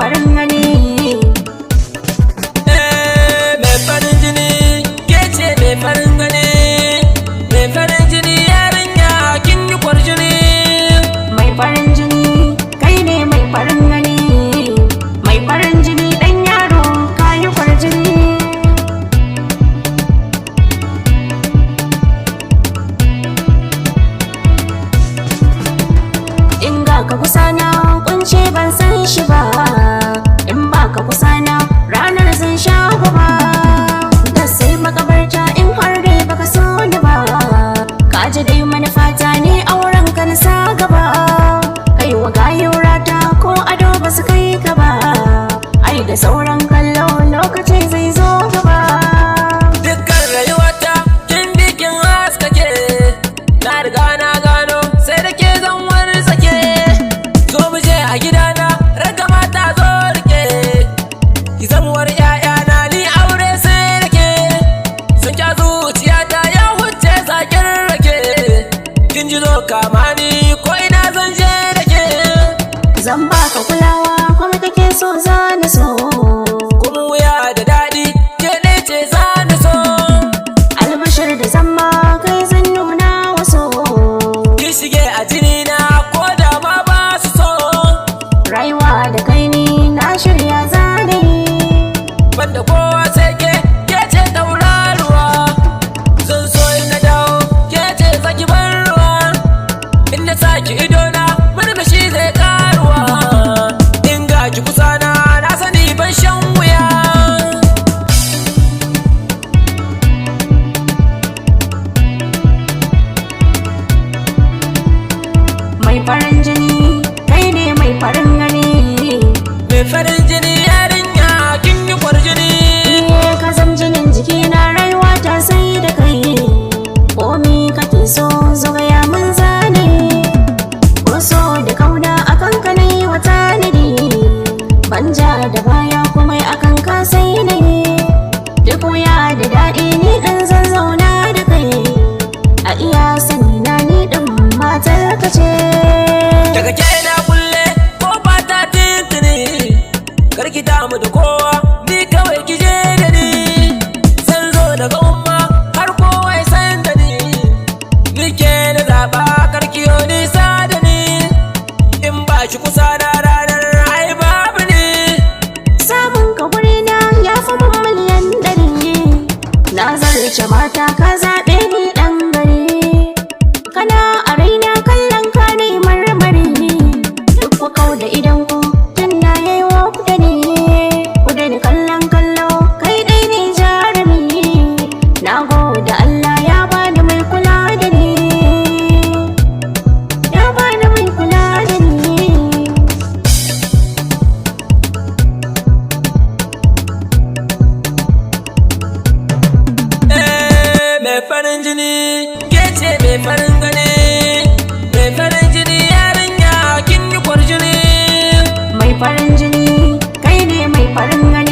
farin gani. Mai farin jini ke ce mai farin gani, mai farin jini yarinya kin yi kwarjini. Mai farin jini kai ne mai farin gani, mai farin jini dan yaro ka yi kwarjini. In ga ka kusa na kunce ban san shi ba, in ba ka kusa na ranar zan sha gaba. Da sai makabarta in har dai baka so ni ba, ka ji dai manufata ne auren ka na sa gaba. Kai wa gayurata ko ado ba su kai ka ba, ai da sauran kallo lokaci zai zo gaba. Dukkan rayuwata kin bikin haskake, na riga na gano sai da ke zan wani sake. Zo mu je a gidana raga mata zo rike, ki zamuwar ƴaƴana ni aure sai da ke. Sun kya zuciyata ya huce zakin rake, kin ji zo kama ni ko ina zan je da ke. Zan baka kulawa kuma kake so za na so, Kuma wuya da daɗi ke ɗai ce za na so. albashir da zama kai zan nuna waso. Kin shige a jini na ko da ma ba su so. Rayuwa da kai ni na shirya zane, Banda kowa sai ke ce tauraruwa. Zan so in na dawo ke ce zaki ban ruwa, in na saki idona murmushi zai karuwa. In ga ki kusa na sani ban shan wuya. mai farin jini kai ne mai farin gani. Mai farin jini yarinya kin yi kwarjini. Ka zam jinin jikina rayuwa ta sai da kai, komi kake so zo gaya mun zane. Ko so da kauna akan ka na yi wata nadi, banja da baya kuma akan ka sai na yi. Duk wuya da daɗi ni ɗan zan zauna da kai, a iya sani na ni ɗin matar ka ce. Daga ke na kulle ko fata tintini, karki damu da kowa ni kawai ki je da ni. Zan zo daga umma har kowa ya san da ni, ni ke na zaɓa karki yo nisa da ni. In ba ki kusa na ranar ai babu ni. Samun ka na ya fi mun miliyan ɗari, na zarce mata ka zaɓe ni ɗan gari. Kana a raina kallon ka ne marmari, duk ku kau da idan ku tun na yayi wa ku da ni. Ku da ni kallon kallo kai ɗai ne jarumi, na gode Allah ya bani mai kula da ni, ya bani mai kula da ni. Mai farin jini ke ce mai farin gani, mai farin jini yarinya kin yi kwarjini. Mai farin jini kai ne mai farin gani.